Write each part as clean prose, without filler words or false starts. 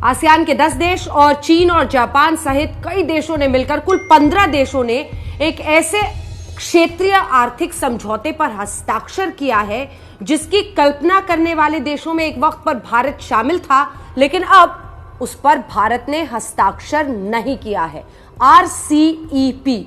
ASEAN के 10 देश और चीन और जापान सहित कई देशों ने मिलकर कुल 15 देशों ने एक ऐसे क्षेत्रीय आर्थिक समझौते पर हस्ताक्षर किया है जिसकी कल्पना करने वाले देशों में एक वक्त पर भारत शामिल था, लेकिन अब उस पर भारत ने हस्ताक्षर नहीं किया है। RCEP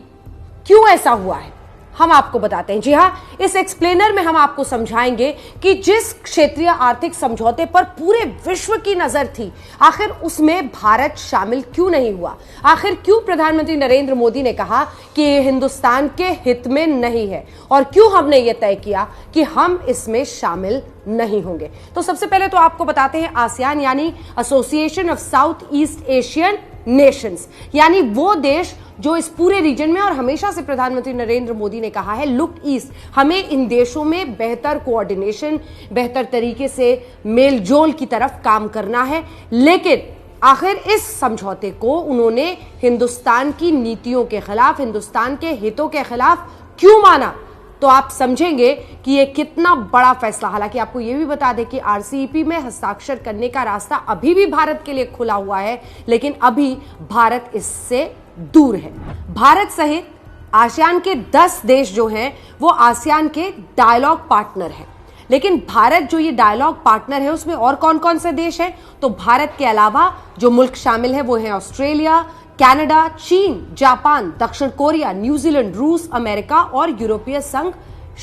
क्यों ऐसा हुआ है हम आपको बताते हैं। जी हां, इस एक्सप्लेनर में हम आपको समझाएंगे कि जिस क्षेत्रीय आर्थिक समझौते पर पूरे विश्व की नजर थी, आखिर उसमें भारत शामिल क्यों नहीं हुआ। आखिर क्यों प्रधानमंत्री नरेंद्र मोदी ने कहा कि यह हिंदुस्तान के हित में नहीं है, और क्यों हमने यह तय किया कि हम इसमें शामिल नहीं होंगे। तो सबसे पहले तो आपको बताते हैं, आसियान यानी association of south east Asian Nations, यानी वो देश जो इस पूरे रीजन में, और हमेशा से प्रधानमंत्री नरेंद्र मोदी ने कहा है लुक ईस्ट, हमें इन देशों में बेहतर कोऑर्डिनेशन, बेहतर तरीके से मेल जोल की तरफ काम करना है। लेकिन आखिर इस समझौते को उन्होंने हिंदुस्तान की नीतियों के खिलाफ, हिंदुस्तान के हितों के खिलाफ क्यों माना, तो आप समझेंगे कि यह कितना बड़ा फैसला। हालांकि आपको यह भी बता दें कि RCEP में हस्ताक्षर करने का रास्ता अभी भी भारत के लिए खुला हुआ है, लेकिन अभी भारत इससे दूर है। भारत सहित आसियान के 10 देश जो हैं वो आसियान के डायलॉग पार्टनर हैं, लेकिन भारत जो ये डायलॉग पार्टनर है उसमें और कौन कौन से देश हैं, तो भारत के अलावा जो मुल्क शामिल है वो है ऑस्ट्रेलिया, कनाडा, चीन, जापान, दक्षिण कोरिया, न्यूजीलैंड, रूस, अमेरिका और यूरोपीय संघ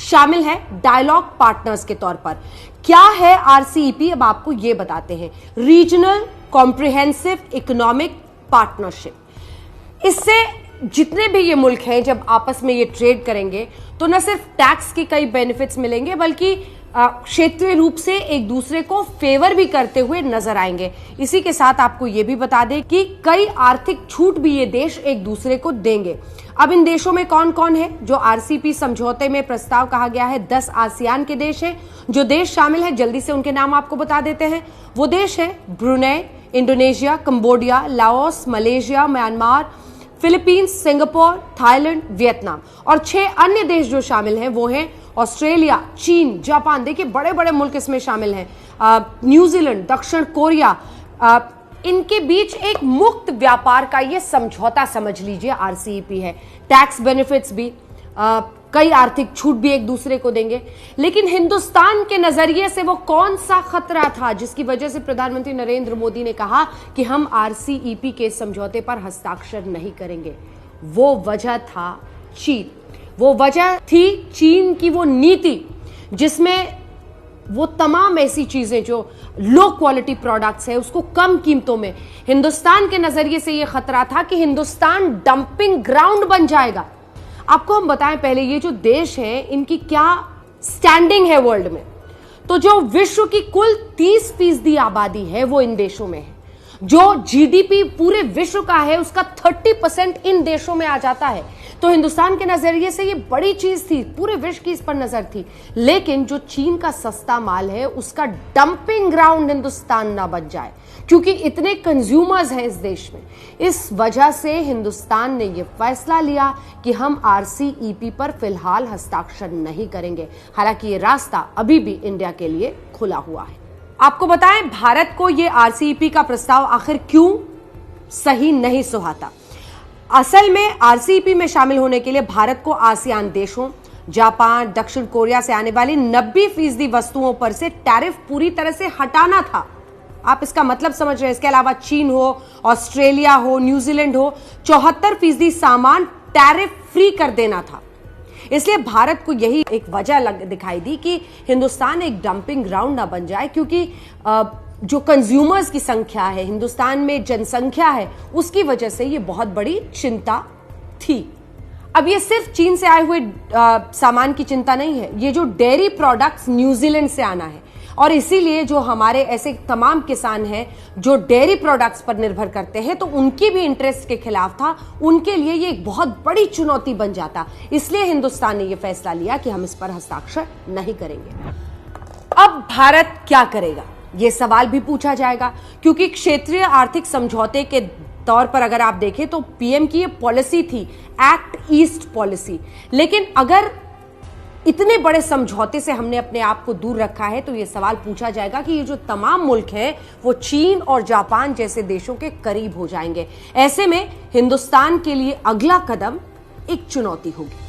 शामिल है डायलॉग पार्टनर्स के तौर पर। क्या है RCEP, अब आपको यह बताते हैं। रीजनल कॉम्प्रिहेंसिव इकोनॉमिक पार्टनरशिप, इससे जितने भी ये मुल्क हैं जब आपस में ये ट्रेड करेंगे तो न सिर्फ टैक्स के कई बेनिफिट्स मिलेंगे, बल्कि क्षेत्रीय रूप से एक दूसरे को फेवर भी करते हुए नजर आएंगे। इसी के साथ आपको ये भी बता दें कि कई आर्थिक छूट भी ये देश एक दूसरे को देंगे। अब इन देशों में कौन कौन है जो RCEP समझौते में प्रस्ताव कहा गया है, 10 आसियान के देश हैं। जो देश शामिल है जल्दी से उनके नाम आपको बता देते हैं। वो देश है Brunei, Indonesia, Cambodia, Laos, Malaysia, Myanmar, Philippines, Singapore, Thailand, Vietnam, और 6 अन्य देश जो शामिल हैं वो हैं ऑस्ट्रेलिया, चीन, जापान, देखिए बड़े बड़े मुल्क इसमें शामिल हैं, न्यूजीलैंड, दक्षिण कोरिया। इनके बीच एक मुक्त व्यापार का ये समझौता समझ लीजिए RCEP है। टैक्स बेनिफिट्स भी, कई आर्थिक छूट भी एक दूसरे को देंगे। लेकिन हिंदुस्तान के नजरिए से वो कौन सा खतरा था जिसकी वजह से प्रधानमंत्री नरेंद्र मोदी ने कहा कि हम RCEP के समझौते पर हस्ताक्षर नहीं करेंगे। वो वजह था चीन। वो वजह थी चीन की वो नीति जिसमें वो तमाम ऐसी चीजें जो लो क्वालिटी प्रोडक्ट्स है उसको कम कीमतों में, हिंदुस्तान के नजरिए से यह खतरा था कि हिंदुस्तान डंपिंग ग्राउंड बन जाएगा। आपको हम बताएं पहले, ये जो देश हैं इनकी क्या स्टैंडिंग है वर्ल्ड में, तो जो विश्व की कुल 30% आबादी है वो इन देशों में है। जो GDP पूरे विश्व का है उसका 30% इन देशों में आ जाता है। तो हिंदुस्तान के नजरिए से ये बड़ी चीज थी, पूरे विश्व की इस पर नजर थी। लेकिन जो चीन का सस्ता माल है उसका डंपिंग ग्राउंड हिंदुस्तान ना बन जाए, क्योंकि इतने कंज्यूमर्स हैं इस देश में। इस वजह से हिंदुस्तान ने यह फैसला लिया कि हम RCEP पर फिलहाल हस्ताक्षर नहीं करेंगे। हालांकि ये रास्ता अभी भी इंडिया के लिए खुला हुआ है। आपको बताएं, भारत को यह RCEP का प्रस्ताव आखिर क्यों सही नहीं सुहाता। असल में RCEP में शामिल होने के लिए भारत को आसियान देशों, जापान, दक्षिण कोरिया से आने वाली 90% वस्तुओं पर से टैरिफ पूरी तरह से हटाना था। आप इसका मतलब समझ रहे हैं। इसके अलावा चीन हो, ऑस्ट्रेलिया हो, न्यूजीलैंड हो, 74% सामान टैरिफ फ्री कर देना था। इसलिए भारत को यही एक वजह दिखाई दी कि हिंदुस्तान एक डंपिंग ग्राउंड ना बन जाए, क्योंकि जो कंज्यूमर्स की संख्या है, हिंदुस्तान में जनसंख्या है, उसकी वजह से ये बहुत बड़ी चिंता थी। अब ये सिर्फ चीन से आए हुए सामान की चिंता नहीं है, ये जो डेयरी प्रोडक्ट्स न्यूजीलैंड से आना है, और इसीलिए जो हमारे ऐसे तमाम किसान हैं जो डेयरी प्रोडक्ट्स पर निर्भर करते हैं, तो उनकी भी इंटरेस्ट के खिलाफ था। उनके लिए ये एक बहुत बड़ी चुनौती बन जाता। इसलिए हिंदुस्तान ने यह फैसला लिया कि हम इस पर हस्ताक्षर नहीं करेंगे। अब भारत क्या करेगा, यह सवाल भी पूछा जाएगा, क्योंकि क्षेत्रीय आर्थिक समझौते के तौर पर अगर आप देखें तो PM की ये पॉलिसी थी, एक्ट ईस्ट पॉलिसी। लेकिन अगर इतने बड़े समझौते से हमने अपने आप को दूर रखा है, तो यह सवाल पूछा जाएगा कि ये जो तमाम मुल्क हैं वो चीन और जापान जैसे देशों के करीब हो जाएंगे। ऐसे में हिंदुस्तान के लिए अगला कदम एक चुनौती होगी।